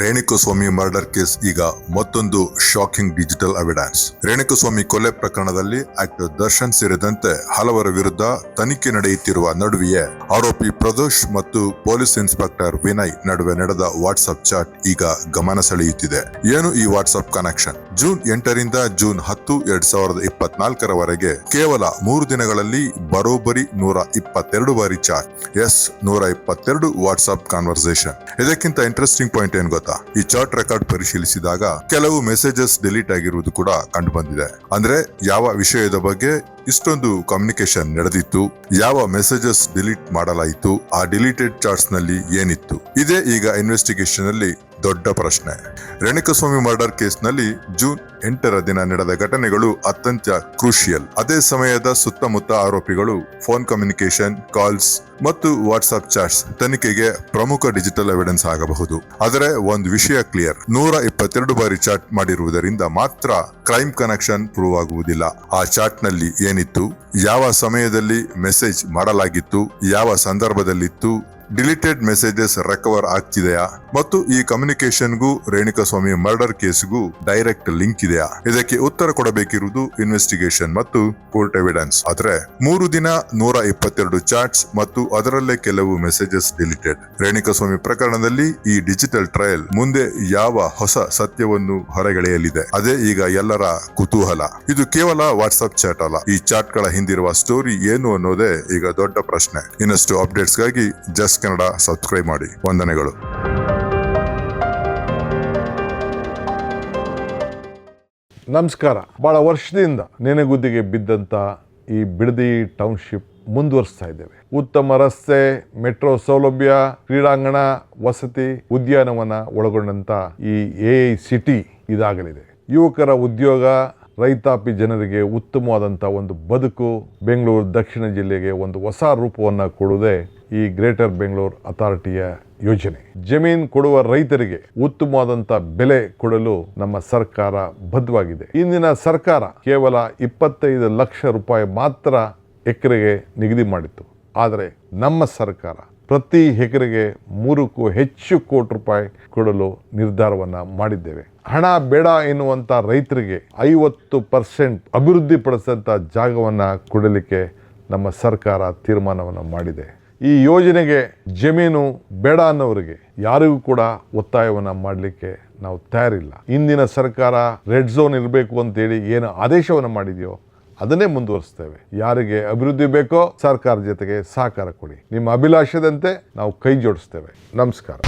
Renukaswamy murder case ಈಗ ಮತ್ತೊಂದು shocking digital evidence. Renukaswamy ಕೊಲೆ ಪ್ರಕರಣದಲ್ಲಿ ಆಕ್ಟರ್ ದರ್ಶನ್ ಸೇರಿದಂತೆ ಹಲವರ ವಿರುದ್ಧ ತನಿಖೆ ನಡೆಯುತ್ತಿರುವ ನಡುವೆಯೇ ಆರೋಪಿ ಪ್ರದೋಷ್ ಮತ್ತು ಪೊಲೀಸ್ ಇನ್ಸ್ಪೆಕ್ಟರ್ ವಿನಯ್ ನಡುವೆ ನಡೆದ ವಾಟ್ಸ್ಆಪ್ ಚಾಟ್ ಈಗ ಗಮನ ಸೆಳೆಯುತ್ತಿದೆ. ಏನು ಈ ವಾಟ್ಸ್ಆಪ್ ಕನೆಕ್ಷನ್? ಜೂನ್ 8ರಿಂದ ಜೂನ್ 10, 2024 ಕೇವಲ 3 ದಿನಗಳಲ್ಲಿ ಬರೋಬ್ಬರಿ 122 ಬಾರಿ ಚಾಟ್. 122 WhatsApp conversation. ಇದಕ್ಕಿಂತ ಇಂಟ್ರೆಸ್ಟಿಂಗ್ ಪಾಯಿಂಟ್ ಏನ್ ಗೊತ್ತಾ? ಈ ಚಾಟ್ ರೆಕಾರ್ಡ್ ಪರಿಶೀಲಿಸಿದಾಗ ಕೆಲವು ಮೆಸೇಜಸ್ ಡಿಲೀಟ್ ಆಗಿರುವುದು ಕೂಡ ಕಂಡು ಬಂದಿದೆ. ಅಂದ್ರೆ ಯಾವ ವಿಷಯದ ಬಗ್ಗೆ ಇಷ್ಟೊಂದು ಕಮ್ಯುನಿಕೇಶನ್ ನಡೆದಿತ್ತು, ಯಾವ ಮೆಸೇಜಸ್ ಡಿಲೀಟ್ ಮಾಡಲಾಯಿತು, ಆ ಡಿಲೀಟೆಡ್ ಚಾಟ್ಸ್ ನಲ್ಲಿ ಏನಿತ್ತು, ಇದೇ ಈಗ ಇನ್ವೆಸ್ಟಿಗೇಷನ್ ಅಲ್ಲಿ ದೊಡ್ಡ ಪ್ರಶ್ನೆ. ರೇಣುಕಸ್ವಾಮಿ ಮರ್ಡರ್ ಕೇಸ್ ನಲ್ಲಿ ಜೂನ್ 8ರ ದಿನ ನಡೆದ ಘಟನೆಗಳು ಅತ್ಯಂತ ಕ್ರೂಷಿಯಲ್. ಅದೇ ಸಮಯದ ಸುತ್ತಮುತ್ತ ಆರೋಪಿಗಳು ಫೋನ್ ಕಮ್ಯುನಿಕೇಶನ್, ಕಾಲ್ಸ್ ಮತ್ತು ವಾಟ್ಸ್ಆಪ್ ಚಾಟ್ಸ್ ತನಿಖೆಗೆ ಪ್ರಮುಖ ಡಿಜಿಟಲ್ ಎವಿಡೆನ್ಸ್ ಆಗಬಹುದು. ಆದರೆ ಒಂದು ವಿಷಯ ಕ್ಲಿಯರ್: 122 ಬಾರಿ ಚಾಟ್ ಮಾಡಿರುವುದರಿಂದ ಮಾತ್ರ ಕ್ರೈಮ್ ಕನೆಕ್ಷನ್ ಪ್ರೂವ್ ಆಗುವುದಿಲ್ಲ. ಆ ಚಾಟ್ ನಲ್ಲಿ ಏನಿತ್ತು, ಯಾವ ಸಮಯದಲ್ಲಿ ಮೆಸೇಜ್ ಮಾಡಲಾಗಿತ್ತು, ಯಾವ ಸಂದರ್ಭದಲ್ಲಿತ್ತು, ಡಿಲೀಟೆಡ್ ಮೆಸೇಜಸ್ ರಿಕವರ್ ಆಗ್ತಿದೆಯಾ, ಮತ್ತು ಈ ಕಮ್ಯುನಿಕೇಶನ್ಗೂ ರೇಣುಕಸ್ವಾಮಿ ಮರ್ಡರ್ ಕೇಸ್ಗೂ ಡೈರೆಕ್ಟ್ ಲಿಂಕ್ ಇದೆಯಾ? ಇದಕ್ಕೆ ಉತ್ತರ ಕೊಡಬೇಕಿರುವುದು ಇನ್ವೆಸ್ಟಿಗೇಷನ್ ಮತ್ತು ಕೋರ್ಟ್ ಎವಿಡೆನ್ಸ್. ಆದ್ರೆ 3 ದಿನ 122 ಚಾಟ್ಸ್ ಮತ್ತು ಅದರಲ್ಲೇ ಕೆಲವು ಮೆಸೇಜಸ್ ಡಿಲೀಟೆಡ್. ರೇಣುಕಸ್ವಾಮಿ ಪ್ರಕರಣದಲ್ಲಿ ಈ ಡಿಜಿಟಲ್ ಟ್ರಯಲ್ ಮುಂದೆ ಯಾವ ಹೊಸ ಸತ್ಯವನ್ನು ಹೊರಗೆಳೆಯಲಿದೆ? ಅದೇ ಈಗ ಎಲ್ಲರ ಕುತೂಹಲ. ಇದು ಕೇವಲ ವಾಟ್ಸ್ಆಪ್ ಚಾಟ್ ಅಲ್ಲ, ಈ ಚಾಟ್ ಗಳ ಹಿಂದಿರುವ ಸ್ಟೋರಿ ಏನು ಅನ್ನೋದೇ ಈಗ ದೊಡ್ಡ ಪ್ರಶ್ನೆ. ಇನ್ನಷ್ಟು ಅಪ್ಡೇಟ್ಸ್ ಗಾಗಿ ಜಸ್ಟ್ ಕನ್ನಡ ಸಬ್ಸ್ಕ್ರೈಬ್ ಮಾಡಿ. ವಂದನೆಗಳು. ನಮಸ್ಕಾರ. ಬಹಳ ವರ್ಷದಿಂದ ನೆನೆಗುದ್ದಿಗೆ ಬಿದ್ದಂತ ಈ ಬಿಡದಿ ಟೌನ್ಶಿಪ್ ಮುಂದುವರಿಸ್ತಾ ಇದ್ದೇವೆ. ಉತ್ತಮ ರಸ್ತೆ, ಮೆಟ್ರೋ ಸೌಲಭ್ಯ, ಕ್ರೀಡಾಂಗಣ, ವಸತಿ, ಉದ್ಯಾನವನ ಒಳಗೊಂಡಂತ ಈ AI ಸಿಟಿ ಇದಾಗಲಿದೆ. ಯುವಕರ ಉದ್ಯೋಗ, ರೈತಾಪಿ ಜನರಿಗೆ ಉತ್ತಮವಾದಂಥ ಒಂದು ಬದುಕು, ಬೆಂಗಳೂರು ದಕ್ಷಿಣ ಜಿಲ್ಲೆಗೆ ಒಂದು ಹೊಸ ರೂಪವನ್ನು ಕೊಡುವುದೇ ಈ ಗ್ರೇಟರ್ ಬೆಂಗಳೂರು ಅಥಾರಿಟಿಯ ಯೋಜನೆ. ಜಮೀನು ಕೊಡುವ ರೈತರಿಗೆ ಉತ್ತಮವಾದಂಥ ಬೆಲೆ ಕೊಡಲು ನಮ್ಮ ಸರ್ಕಾರ ಬದ್ಧವಾಗಿದೆ. ಇಂದಿನ ಸರ್ಕಾರ ಕೇವಲ 25 ಲಕ್ಷ ರೂಪಾಯಿ ಮಾತ್ರ ಎಕರೆಗೆ ನಿಗದಿ ಮಾಡಿತ್ತು. ಆದರೆ ನಮ್ಮ ಸರ್ಕಾರ ಪ್ರತಿ ಎಕರೆಗೆ 3ಕ್ಕೂ ಹೆಚ್ಚು ಕೋಟಿ ರೂಪಾಯಿ ಕೊಡಲು ನಿರ್ಧಾರವನ್ನು ಮಾಡಿದ್ದೇವೆ. ಹಣ ಬೇಡ ಎನ್ನುವಂಥ ರೈತರಿಗೆ 50% ಅಭಿವೃದ್ಧಿ ಪಡಿಸಿದಂಥ ಜಾಗವನ್ನು ಕೊಡಲಿಕ್ಕೆ ನಮ್ಮ ಸರ್ಕಾರ ತೀರ್ಮಾನವನ್ನು ಮಾಡಿದೆ. ಈ ಯೋಜನೆಗೆ ಜಮೀನು ಬೇಡ ಅನ್ನೋರಿಗೆ ಯಾರಿಗೂ ಕೂಡ ಒತ್ತಾಯವನ್ನು ಮಾಡಲಿಕ್ಕೆ ನಾವು ತಯಾರಿಲ್ಲ. ಇಂದಿನ ಸರ್ಕಾರ ರೆಡ್ ಝೋನ್ ಇರಬೇಕು ಅಂತೇಳಿ ಏನು ಆದೇಶವನ್ನು ಮಾಡಿದೆಯೋ ಅದನ್ನೇ ಮುಂದುವರಿಸ್ತೇವೆ. ಯಾರಿಗೆ ಅಭಿವೃದ್ಧಿ ಬೇಕೋ ಸರ್ಕಾರ ಜೊತೆಗೆ ಸಹಕಾರ ಕೊಡಿ. ನಿಮ್ಮ ಅಭಿಲಾಷದಂತೆ ನಾವು ಕೈ ಜೋಡಿಸ್ತೇವೆ. ನಮಸ್ಕಾರ.